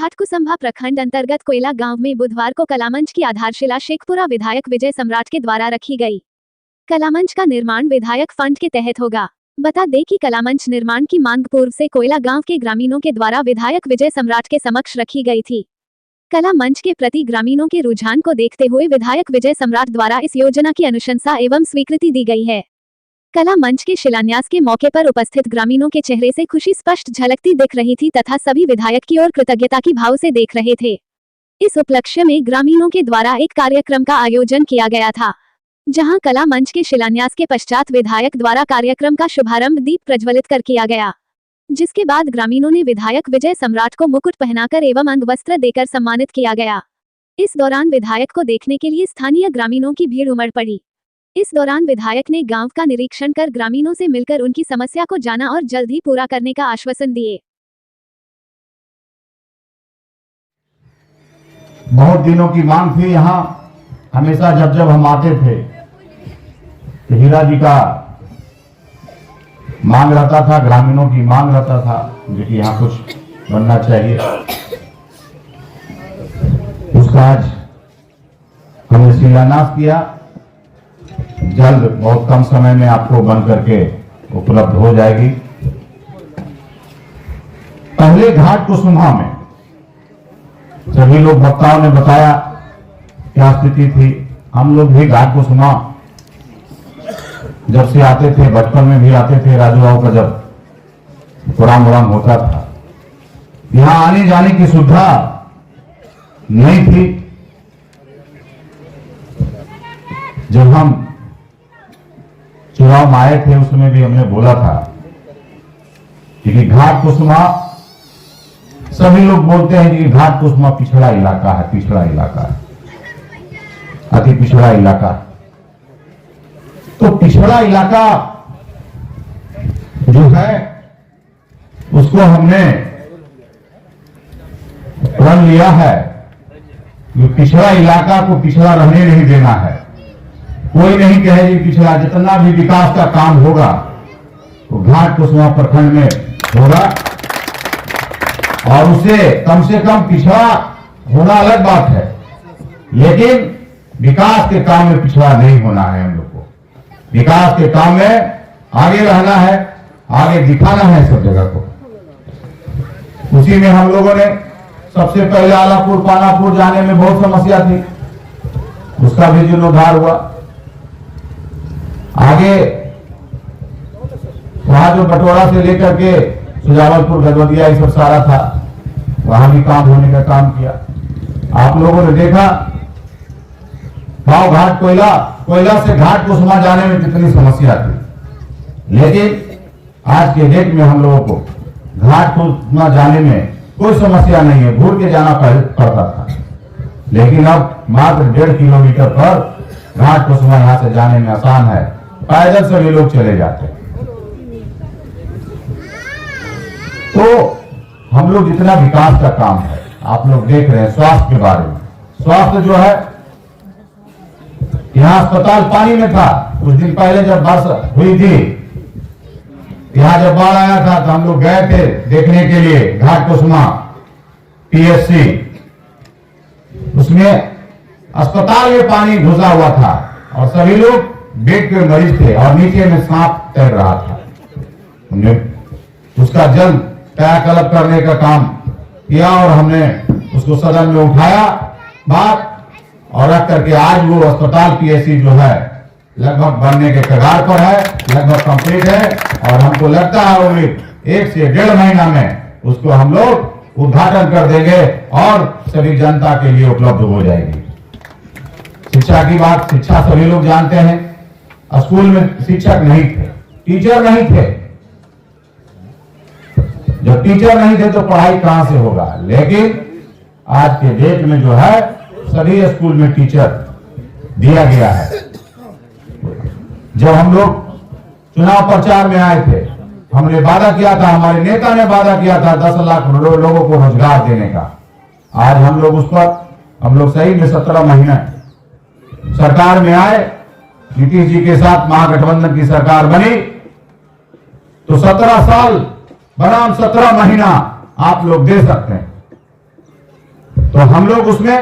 घाटकुसुम्भा प्रखंड अंतर्गत कोयला गांव में बुधवार को कलामंच की आधारशिला शेखपुरा विधायक विजय सम्राट के द्वारा रखी गई। कलामंच का निर्माण विधायक फंड के तहत होगा। बता दें कि कलामंच निर्माण की मांग पूर्व से कोयला गांव के ग्रामीणों के द्वारा विधायक विजय सम्राट के समक्ष रखी गई थी। कला मंच के प्रति ग्रामीणों के रुझान को देखते हुए विधायक विजय सम्राट द्वारा इस योजना की अनुशंसा एवं स्वीकृति दी गई है। कला मंच के शिलान्यास के मौके पर उपस्थित ग्रामीणों के चेहरे से खुशी स्पष्ट झलकती दिख रही थी तथा सभी विधायक की ओर कृतज्ञता की भाव से देख रहे थे। इस उपलक्ष्य में ग्रामीणों के द्वारा एक कार्यक्रम का आयोजन किया गया था, जहां कला मंच के शिलान्यास के पश्चात विधायक द्वारा कार्यक्रम का शुभारंभ दीप प्रज्वलित कर किया गया, जिसके बाद ग्रामीणों ने विधायक विजय सम्राट को मुकुट पहनाकर एवं अंगवस्त्र देकर सम्मानित किया गया। इस दौरान विधायक को देखने के लिए स्थानीय ग्रामीणों की भीड़ उमड़ पड़ी। इस दौरान विधायक ने गांव का निरीक्षण कर ग्रामीणों से मिलकर उनकी समस्या को जाना और जल्द ही पूरा करने का आश्वासन दिए। बहुत दिनों की मांग थी। यहाँ हमेशा जब हम आते थे तो हीरा जी का मांग रहता था, ग्रामीणों की मांग रहता था जो कि यहाँ कुछ बनना चाहिए। उसका आज हमने शिलान्यास किया। जल्द बहुत कम समय में आपको बन करके उपलब्ध हो जाएगी। पहले घाटकुसुम्भा में सभी लोग वक्ताओं ने बताया क्या स्थिति थी। हम लोग भी घाटकुसुम्भा जब से आते थे, बचपन में भी आते थे, राजू बाबू का जब प्रोग्राम होता था, यहाँ आने जाने की सुविधा नहीं थी। जब हम चुनाव में आए थे उसमें भी हमने बोला था कि घाटकुसुम्भा, सभी लोग बोलते हैं कि घाटकुसुम्भा पिछड़ा इलाका है, पिछड़ा इलाका है, अति पिछड़ा इलाका। तो पिछड़ा इलाका जो है उसको हमने प्रण लिया है कि पिछड़ा इलाका को पिछड़ा रहने नहीं देना है। कोई नहीं कहे कि पिछड़ा, जितना भी विकास का काम होगा तो घाटकुसुम्भा प्रखंड में होगा और उसे कम से कम पिछड़ा होना अलग बात है, लेकिन विकास के काम में पिछड़ा नहीं होना है। हम लोग को विकास के काम में आगे रहना है, आगे दिखाना है सब जगह को। उसी में हम लोगों ने सबसे पहले आलापुर पानापुर जाने में बहुत समस्या थी, उसका भी जीर्णोद्धार हुआ। आगे वहां जो बटोरा से लेकर के सुजावलपुर गजवदिया ये सब सारा था, वहां भी काम होने का काम किया। आप लोगों ने देखा भाव घाट कोयला से घाटकुसुम्भा जाने में कितनी समस्या थी, लेकिन आज के डेट में हम लोगों को घाटकुसुम्भा जाने में कोई समस्या नहीं है। घूर के जाना पड़ता था, लेकिन अब मात्र 1.5 किलोमीटर पर घाटकुसुम्भा यहाँ से जाने में आसान है। पैदल सभी लोग चले जाते हैं। तो हम लोग जितना विकास का काम है आप लोग देख रहे हैं। स्वास्थ्य के बारे में, स्वास्थ्य जो है यहाँ अस्पताल पानी में था। कुछ दिन पहले जब बारिश हुई थी, यहाँ जब बाढ़ आया था तो हम लोग गए थे देखने के लिए घाटकुसुम्भा पीएचसी। उसमें अस्पताल में पानी घुसा हुआ था और सभी लोग बेड पे मरीज थे और नीचे में सांप तैर रहा था। हमने उसका जल्द कायाकल्प करने का काम किया और हमने उसको सदन में उठाया बात और रख करके आज वो अस्पताल पीएचसी जो है लगभग बनने के कगार पर है, लगभग कंप्लीट है और हमको लगता है वो 1 से 1.5 महीना में उसको हम लोग उद्घाटन कर देंगे और सभी जनता के लिए उपलब्ध हो जाएगी। शिक्षा की बात, शिक्षा सभी लोग जानते हैं। स्कूल में शिक्षक नहीं थे, टीचर नहीं थे। जब टीचर नहीं थे तो पढ़ाई कहां से होगा, लेकिन आज के डेट में जो है सभी स्कूल में टीचर दिया गया है। जब हम लोग चुनाव प्रचार में आए थे, हमने वादा किया था, हमारे नेता ने वादा किया था 10 लाख लोगों को रोजगार देने का। आज हम लोग उस पर हम लोग सही में 17 महीने सरकार में आए, नीतीश जी के साथ महागठबंधन की सरकार बनी तो 17 साल बनाम 17 महीना आप लोग दे सकते हैं। तो हम लोग उसमें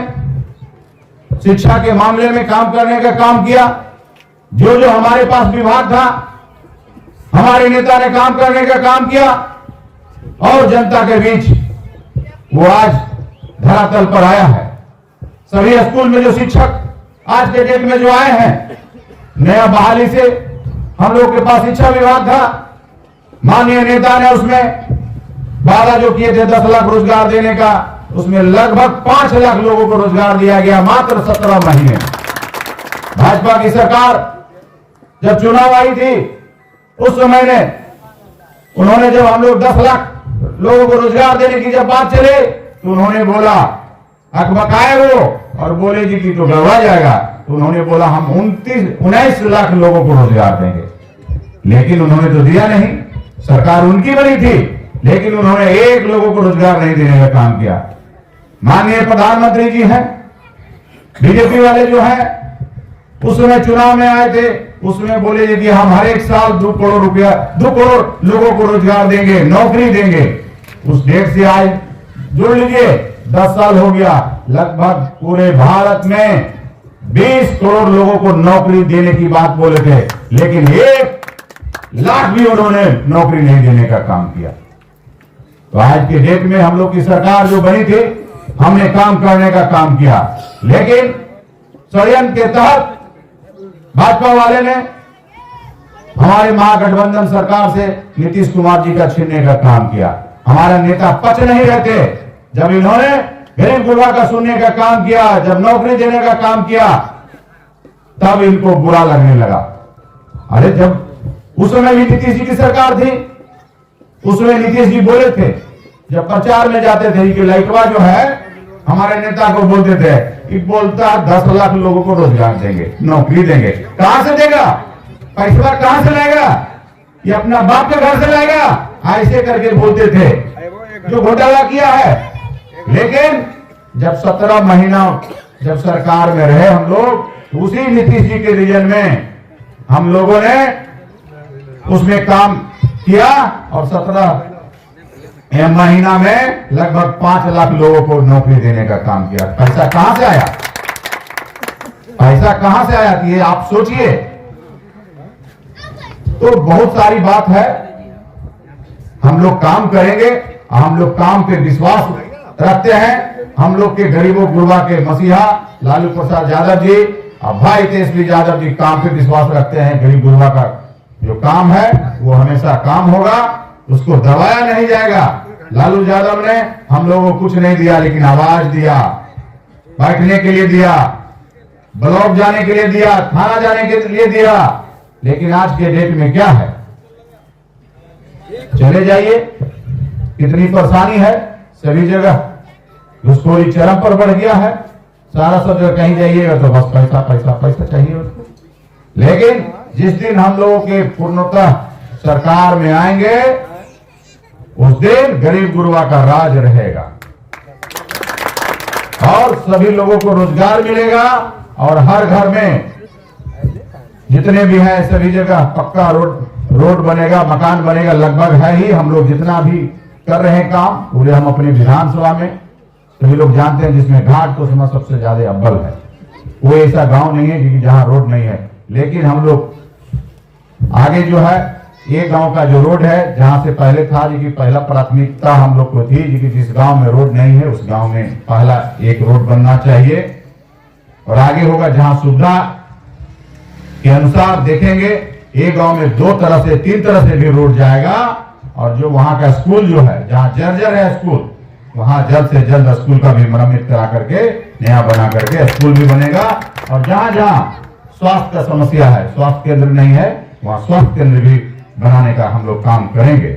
शिक्षा के मामले में काम करने का काम किया। जो जो हमारे पास विभाग था, हमारे नेता ने काम करने का काम किया और जनता के बीच वो आज धरातल पर आया है। सभी स्कूल में जो शिक्षक आज के डेट में जो आए हैं, नया बहाली से हम लोग के पास शिक्षा विभाग था, माननीय नेता ने उसमें वादा जो किए थे 10 लाख रोजगार देने का, उसमें लगभग 5 लाख लोगों को रोजगार दिया गया मात्र 17 महीने। भाजपा की सरकार जब चुनाव आई थी उस समय ने उन्होंने जब हम लोग 10 लाख लोगों को रोजगार देने की जब बात चले तो उन्होंने बोला, अकबकाए वो और बोले जी कि तो गड़बड़ा जाएगा, तो उन्होंने बोला हम 19 लाख लोगों को रोजगार देंगे। लेकिन उन्होंने तो दिया नहीं, सरकार उनकी बनी थी लेकिन उन्होंने एक लोगों को रोजगार नहीं देने का काम किया। माननीय प्रधानमंत्री जी हैं, बीजेपी वाले जो हैं, उस समय चुनाव में आए थे, उसमें बोले जी कि हम हर एक साल 2 करोड़ रुपया 2 करोड़ लोगों को रोजगार देंगे, नौकरी देंगे। उस डेट से आज जोड़ लीजिए 10 साल हो गया, लगभग पूरे भारत में 20 करोड़ लोगों को नौकरी देने की बात बोले थे, लेकिन 1 लाख भी उन्होंने नौकरी नहीं देने का काम किया। तो आज के डेट में हम लोग की सरकार जो बनी थी, हमने काम करने का काम किया, लेकिन षड्यंत्र के तहत भाजपा वाले ने हमारे महागठबंधन सरकार से नीतीश कुमार जी का छीनने का काम किया। हमारा नेता पच नहीं रहते। जब इन्होंने गरीब गुरबा का सुनने का काम किया, जब नौकरी देने का काम किया, तब इनको बुरा लगने लगा। अरे जब उस समय भी नीतीश जी की सरकार थी, उसमें नीतीश जी बोले थे, जब प्रचार में जाते थे कि लाइटवा जो है हमारे नेता को बोलते थे कि बोलता 10 लाख लोगों को रोजगार देंगे, नौकरी देंगे। कहां से देगा? पैसा कहां से लाएगा? ये अपना बाप के घर से लाएगा? ऐसे करके बोलते थे, जो घोटाला किया है। लेकिन जब 17 महीना जब सरकार में रहे हम लोग, उसी नीतीश जी के रीजन में हम लोगों ने उसमें काम किया और 17 महीना में लगभग 5 लाख लोगों को नौकरी देने का काम किया। पैसा कहां से आया? पैसा कहां से आया? ये आप सोचिए। तो बहुत सारी बात है। हम लोग काम करेंगे, हम लोग काम पे विश्वास रखते हैं। हम लोग के गरीबों गुरबा के मसीहा लालू प्रसाद यादव जी और भाई तेजस्वी यादव जी काम पे विश्वास रखते हैं। गरीब गुरबा का जो काम है वो हमेशा काम होगा, उसको दबाया नहीं जाएगा। लालू यादव ने हम लोगों को कुछ नहीं दिया, लेकिन आवाज दिया, बैठने के लिए दिया, ब्लॉक जाने के लिए दिया, थाना जाने के लिए दिया। लेकिन आज के डेट में क्या है? चले जाइए, कितनी परेशानी है सभी जगह। घुसखोरी चरम पर बढ़ गया है। सारा सब जगह कहीं जाइएगा तो बस पैसा पैसा पैसा चाहिए उसको। लेकिन जिस दिन हम लोगों के पूर्णतः सरकार में आएंगे, उस दिन गरीब गुरबा का राज रहेगा और सभी लोगों को रोजगार मिलेगा और हर घर में जितने भी हैं सभी जगह पक्का रोड बनेगा, मकान बनेगा। लगभग है ही, हम लोग जितना भी कर रहे हैं काम पूरे हम अपने विधानसभा में सभी लोग जानते हैं, जिसमें घाट तो उसमें सबसे ज्यादा अव्वल है। कोई ऐसा गांव नहीं है जहां रोड नहीं है। लेकिन हम लोग आगे जो है ये गांव का जो रोड है, जहां से पहले था जी की पहला प्राथमिकता हम लोग को थी जी कि जिस गांव में रोड नहीं है उस गांव में पहला एक रोड बनना चाहिए। और आगे होगा जहां सुविधा के अनुसार देखेंगे, एक गांव में 2 तरह से 3 तरह से भी रोड जाएगा। और जो वहां का स्कूल जो है, जहां जर्जर है स्कूल, वहां जल्द से जल्द स्कूल का भी मरम्मत करा करके नया बना करके स्कूल भी बनेगा। और जहां जहां स्वास्थ्य का समस्या है, स्वास्थ्य केंद्र नहीं है, वहां स्वास्थ्य केंद्र भी बनाने का हम लोग काम करेंगे।